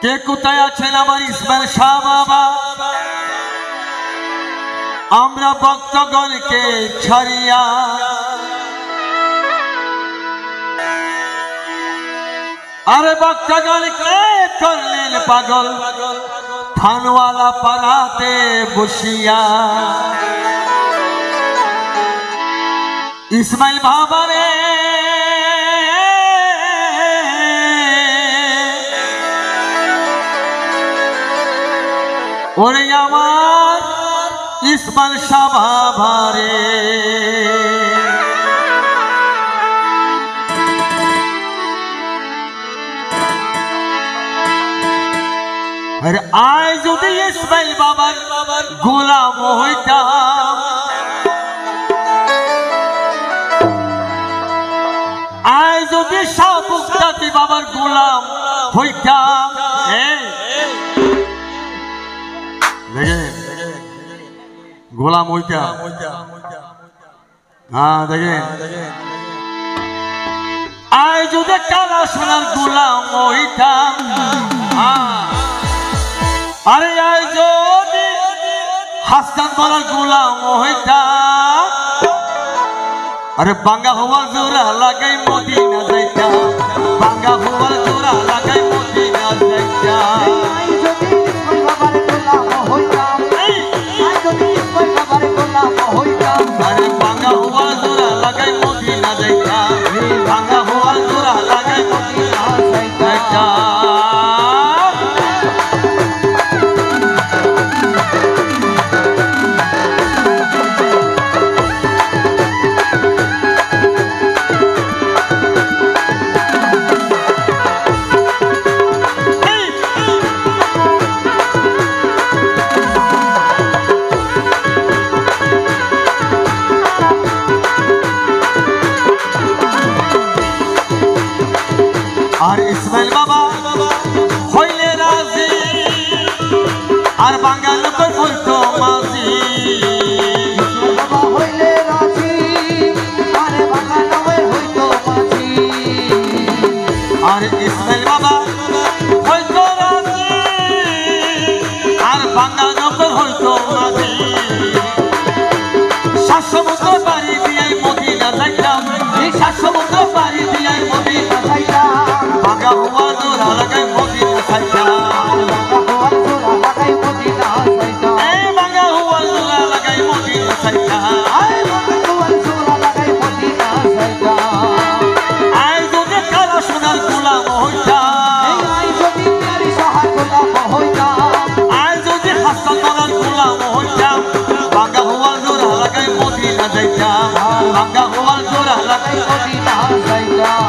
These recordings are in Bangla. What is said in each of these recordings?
কে কোথায় আছেন আমার ইসমাইল শাহ বাবা? আমরা ভক্তগণকে ছাড়িয়া আরে ভক্তগণকে করলেন পাগল থানওয়ালা পাড়াতে বসিয়া। ইসমাইল বাবা রে ওরে আমার ইসমাইল শাহ বাবা রে, আরে আয় যদি ইসমাইল বাবার গোলাম হইতাম, আয় যদি শাহ মুক্তাদি বাবার গোলাম হইতাম, গোলাম হইতাম। হ্যাঁ দেখেন, আয় যদি কালা সোনার গোলাম হইতাম, আরে আয় যদি হাসান বলার গোলাম হইতাম, আরে বাঙ্গা হওয়ার জোড়া লাগাই মদিনা যাইতাম, বাঙ্গা হওয়ার জোড়া লাগাই মদিনা যাইতাম। আরে বাঙ্গা হওয়ার জোড়া লাগাই মদিনা যাইতাম, বাঙ্গা হওয়ার জোড়া লাগাই মদিনা যাইতাম। আর ইসমাইল বাবা হইলে রাজি, আর বাঙাল লোকের হইতো মাঝি, হইলে রাজি আর বাঙাল হইতো মাঝি। আর ইসমাইল বাবা হইতো রাজি, আর বাঙাল লোকের হইতো মাঝি। সাত সমুদ্র পাড়ি দিয়ে মদিনা যাইতাম, এই সাত সমুদ্র পাড়ি দিয়ে মদিনা যাইতাম, বাঙ্গা হওয়ার জোড়া লাগাই মদিনা যাইতাম, এই বাঙ্গা হওয়ার জোড়া লাগাই মদিনা যাইতাম। আয় যদি কালা সোনার গোলাম হইতাম, আয় যদি হাসান বলার গোলাম হইতাম, বাঙ্গা হওয়ার জোড়া লাগাই মদিনা যাইতাম, বাঙ্গা হওয়ার জোড়া লাগাই মদিনা যাইতাম।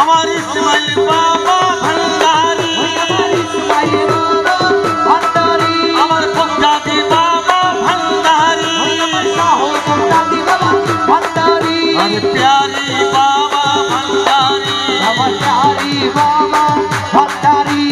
আমার ইসমাইল বাবা ভান্ডারি, আমার ভক্তাদি বাবা ভান্ডারি, আর প্যারি বাবা ভান্ডারি, আমার প্যারি বাবা ভান্ডারি।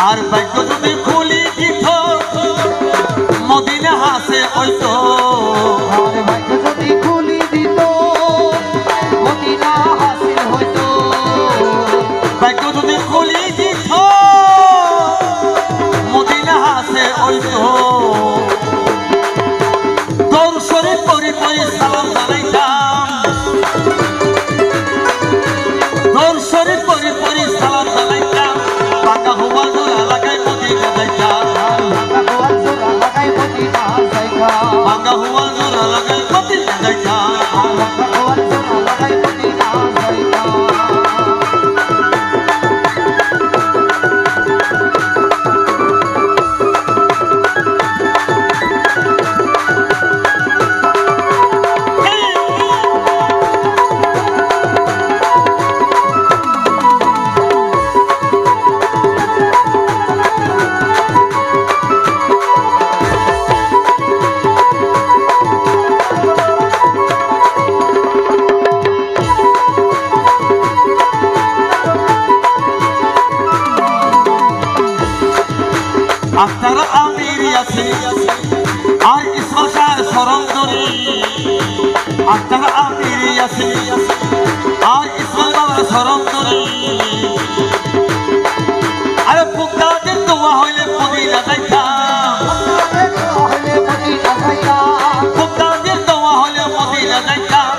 আর ভাগ্য যদি খুলি দিত মদিনা হাসে হইতো, আর ভাগ্য যদি খুলি দিত মদিনা হাসে হইতো, ভাগ্য যদি খুলি দিত মদিনা হাসে হইতো। দৌড় শরীফ পরি পরি সালাম জানাইতাম, দৌড় শরীফ পরি পরি সালাম জানাইতাম, বাঙ্গা হওয়ার জোড়া লাগাই মদিনা যাইতাম, আক্তার আমির ইয়াসিন আর ইসমাইল শাহ সরন্দরি আক্তার আমির ইয়াসিন আর ইসমাইল বাবার সরন্দরি আরে ফুকদাদের দোয়া হইলে মদিনা যাইতাম ফুকদাদের দোয়া হইলে মদিনা যাইতাম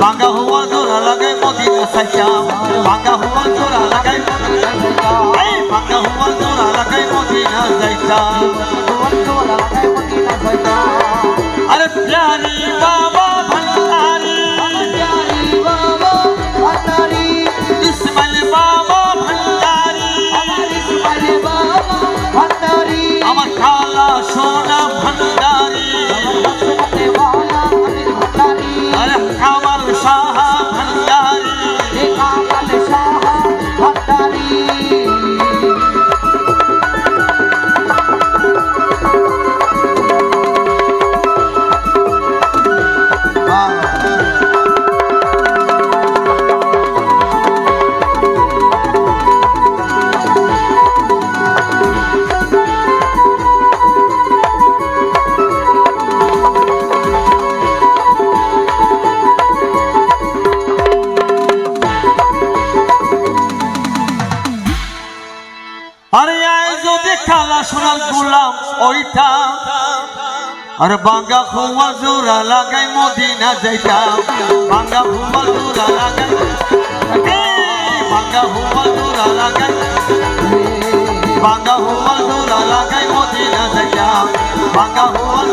ভাঙ্গা হুয়া জোড়া লাগাই মদিনা চাইতাম ভাঙ্গা হুয়া জোড়া লাগাই ভাঙ্গা হুয়া জোড়া লাগাই মদিনা যাইতাম अरे प्यारी बाबा भंडारी इस्माइल बाबा भंडारी আমার কালা সোনা ভंडारी अरे कामल शाह भंडारी अरे आए जो देखाला सोनाल गुलाम ओइटा अरे बांगा हुआ जोरा लगाई मदीना जाइता बांगा हुआ जोरा लगाई बांगा हुआ जोरा लगाई बांगा हुआ जोरा लगाई मदीना जाइता बांगा हुआ